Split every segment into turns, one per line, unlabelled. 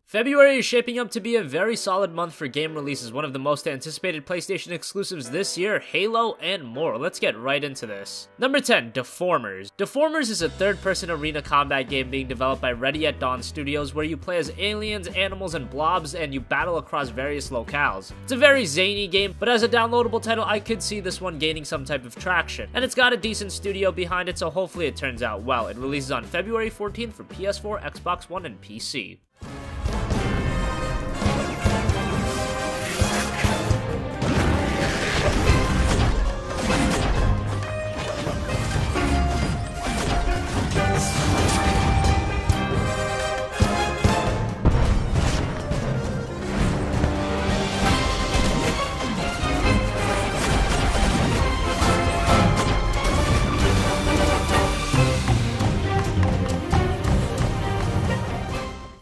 February is shaping up to be a very solid month for game releases, one of the most anticipated PlayStation exclusives this year, Halo, and more. Let's get right into this. Number 10, Deformers. Deformers is a third-person arena combat game being developed by Ready at Dawn Studios, where you play as aliens, animals, and blobs, and you battle across various locales. It's a very zany game, but as a downloadable title, I could see this one gaining some type of traction. And it's got a decent studio behind it, so hopefully it turns out well. It releases on February 14th for PS4, Xbox One, and PC.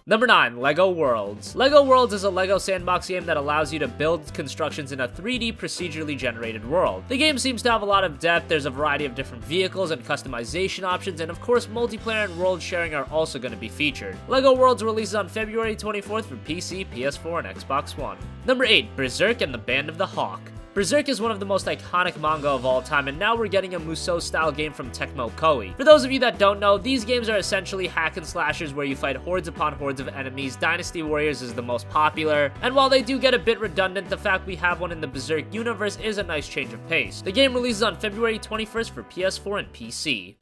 Number 9, LEGO Worlds. LEGO Worlds is a LEGO sandbox game that allows you to build constructions in a 3D procedurally generated world. The game seems to have a lot of depth, there's a variety of different vehicles and customization options, and of course multiplayer and world sharing are also going to be featured. LEGO Worlds releases on February 24th for PC, PS4, and Xbox One. Number 8, Berserk and the Band of the Hawk. Berserk is one of the most iconic manga of all time, and now we're getting a Musou-style game from Tecmo Koei. For those of you that don't know, these games are essentially hack and slashers where you fight hordes upon hordes of enemies. Dynasty Warriors is the most popular, and while they do get a bit redundant, the fact we have one in the Berserk universe is a nice change of pace. The game releases on February 21st for PS4 and PC.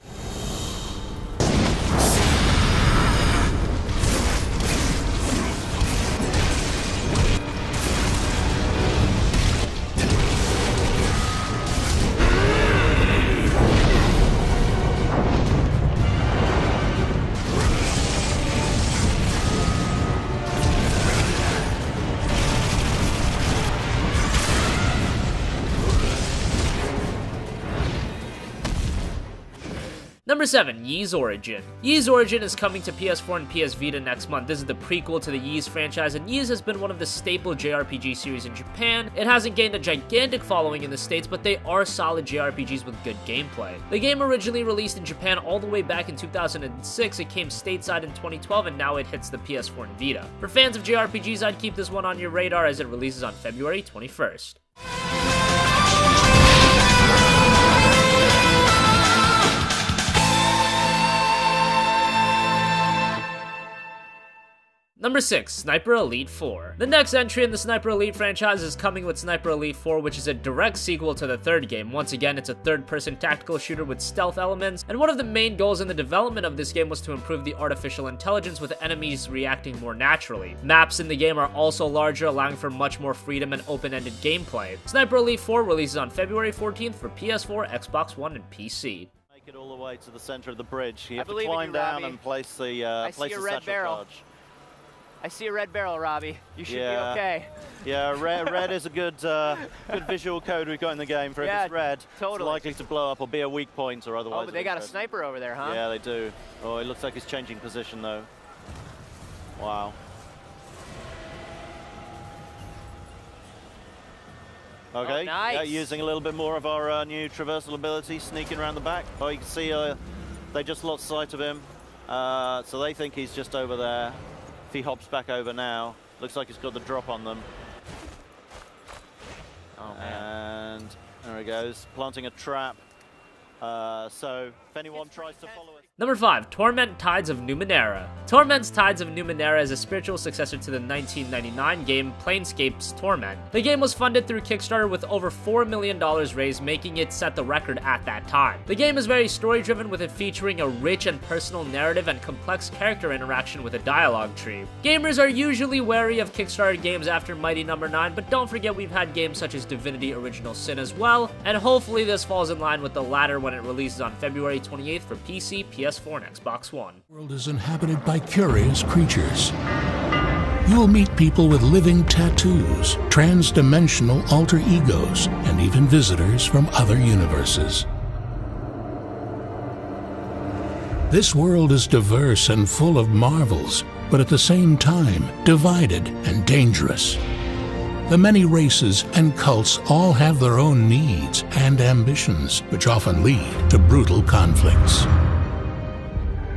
Number 7, Ys Origin. Ys Origin is coming to PS4 and PS Vita next month. This is the prequel to the Ys franchise, and Ys has been one of the staple JRPG series in Japan. It hasn't gained a gigantic following in the States, but they are solid JRPGs with good gameplay. The game originally released in Japan all the way back in 2006, it came stateside in 2012, and now it hits the PS4 and Vita. For fans of JRPGs, I'd keep this one on your radar as it releases on February 21st. Number 6, Sniper Elite 4. The next entry in the Sniper Elite franchise is coming with Sniper Elite 4, which is a direct sequel to the third game. Once again, it's a third-person tactical shooter with stealth elements, and one of the main goals in the development of this game was to improve the artificial intelligence with enemies reacting more naturally. Maps in the game are also larger, allowing for much more freedom and open-ended gameplay. Sniper Elite 4 releases on February 14th for PS4, Xbox One, and PC.
Make it all the way to the center of the bridge. You have to climb down and place the satchel charge.
I see a red barrel, Robbie. You should be okay.
Yeah, red is a good visual code we've got in the game. For if it's red, it's likely to blow up or be a weak point or otherwise.
Oh, but they got a sniper over there, huh?
Yeah, they do. Oh, it looks like he's changing position, though. Wow. Okay,
nice.
Yeah, using a little bit more of our new traversal ability, sneaking around the back. Oh, you can see they just lost sight of him. So they think he's just over there. If he hops back over now, looks like he's got the drop on them.
Oh, man.
And there he goes, planting a trap. So if anyone tries to follow it.
Number 5, Torment Tides of Numenera. Torment's Tides of Numenera is a spiritual successor to the 1999 game Planescape's Torment. The game was funded through Kickstarter with over $4 million raised, making it set the record at that time. The game is very story-driven, with it featuring a rich and personal narrative and complex character interaction with a dialogue tree. Gamers are usually wary of Kickstarter games after Mighty No. 9, but don't forget we've had games such as Divinity Original Sin as well, and hopefully this falls in line with the latter when it releases on February 28th for PC, PS4, and Xbox One.
The world is inhabited by curious creatures. You'll meet people with living tattoos, trans-dimensional alter egos, and even visitors from other universes. This world is diverse and full of marvels, but at the same time, divided and dangerous. The many races and cults all have their own needs and ambitions, which often lead to brutal conflicts.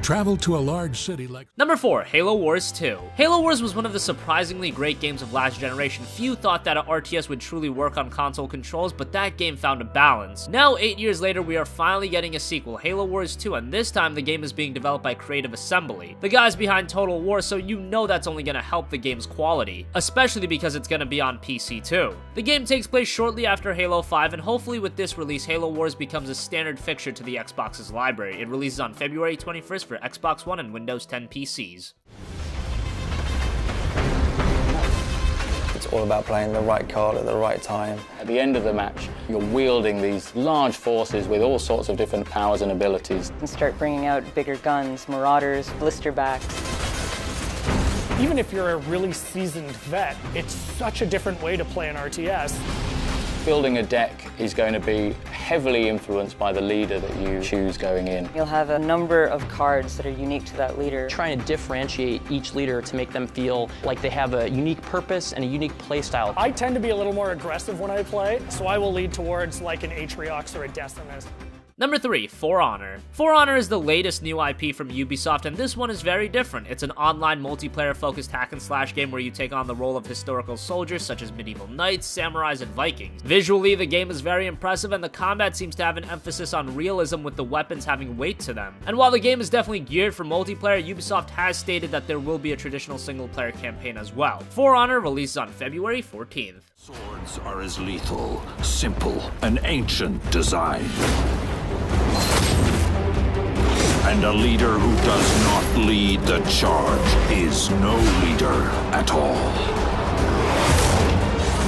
travel to a large city like...
Number 4, Halo Wars 2. Halo Wars was one of the surprisingly great games of last generation. Few thought that an RTS would truly work on console controls, but that game found a balance. Now, 8 years later, we are finally getting a sequel, Halo Wars 2, and this time the game is being developed by Creative Assembly, the guys behind Total War, so you know that's only going to help the game's quality, especially because it's going to be on PC too. The game takes place shortly after Halo 5, and hopefully with this release, Halo Wars becomes a standard fixture to the Xbox's library. It releases on February 21st for Xbox One and Windows 10 PCs.
It's all about playing the right card at the right time. At the end of the match, you're wielding these large forces with all sorts of different powers and abilities.
And start bringing out bigger guns, marauders, blisterbacks.
Even if you're a really seasoned vet, it's such a different way to play an RTS.
Building a deck is going to be heavily influenced by the leader that you choose going in.
You'll have a number of cards that are unique to that leader.
Trying to differentiate each leader to make them feel like they have a unique purpose and a unique play style.
I tend to be a little more aggressive when I play, so I will lead towards like an Atriox or a Decimus.
Number 3, For Honor. For Honor is the latest new IP from Ubisoft, and this one is very different. It's an online multiplayer-focused hack-and-slash game where you take on the role of historical soldiers such as medieval knights, samurais, and Vikings. Visually, the game is very impressive, and the combat seems to have an emphasis on realism with the weapons having weight to them. And while the game is definitely geared for multiplayer, Ubisoft has stated that there will be a traditional single-player campaign as well. For Honor releases on February 14th.
Swords are as lethal, simple, and ancient design. And a leader who does not lead the charge is no leader at all.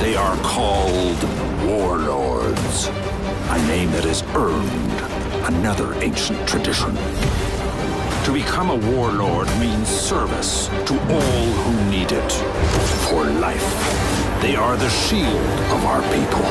They are called warlords, a name that has earned another ancient tradition. To become a warlord means service to all who need it for life. They are the shield of our people.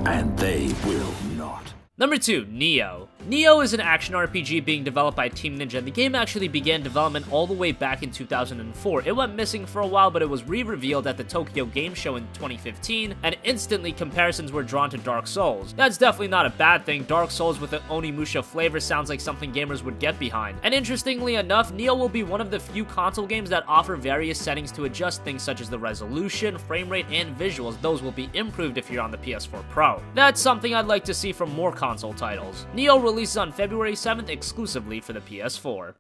And they will not.
Number 2, Nioh. Nioh is an action RPG being developed by Team Ninja, and the game actually began development all the way back in 2004. It went missing for a while, but it was re-revealed at the Tokyo Game Show in 2015, and instantly comparisons were drawn to Dark Souls. That's definitely not a bad thing. Dark Souls with an Onimusha flavor sounds like something gamers would get behind. And interestingly enough, Nioh will be one of the few console games that offer various settings to adjust things such as the resolution, frame rate, and visuals. Those will be improved if you're on the PS4 Pro. That's something I'd like to see from more console titles. Nioh releases on February 7th exclusively for the PS4.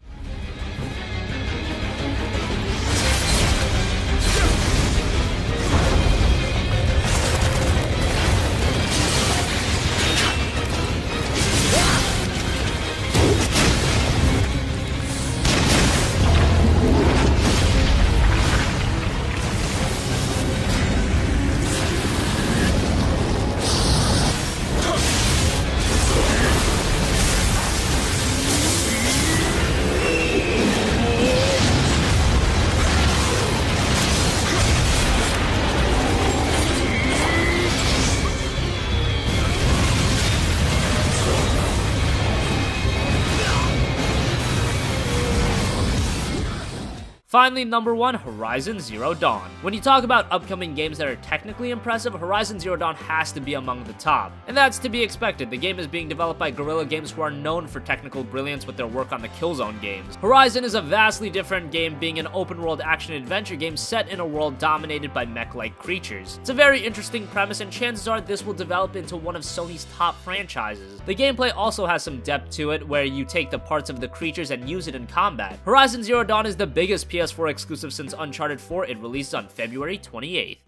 Finally, number 1, Horizon Zero Dawn. When you talk about upcoming games that are technically impressive, Horizon Zero Dawn has to be among the top. And that's to be expected. The game is being developed by Guerrilla Games, who are known for technical brilliance with their work on the Killzone games. Horizon is a vastly different game, being an open-world action-adventure game set in a world dominated by mech-like creatures. It's a very interesting premise, and chances are this will develop into one of Sony's top franchises. The gameplay also has some depth to it, where you take the parts of the creatures and use it in combat. Horizon Zero Dawn is the biggest PS4 exclusive since Uncharted 4. It released on February 28th.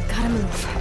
Gotta move.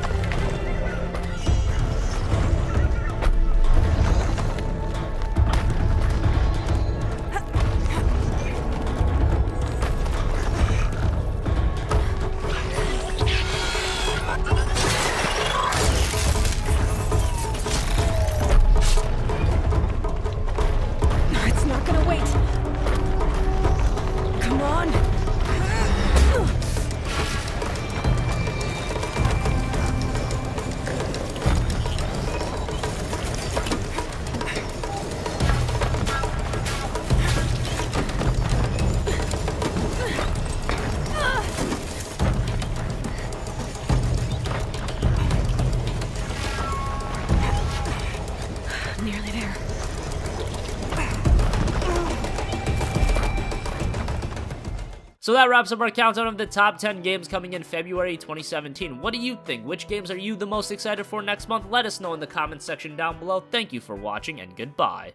So that wraps up our countdown of the top 10 games coming in February 2017. What do you think? Which games are you the most excited for next month? Let us know in the comments section down below. Thank you for watching, and goodbye.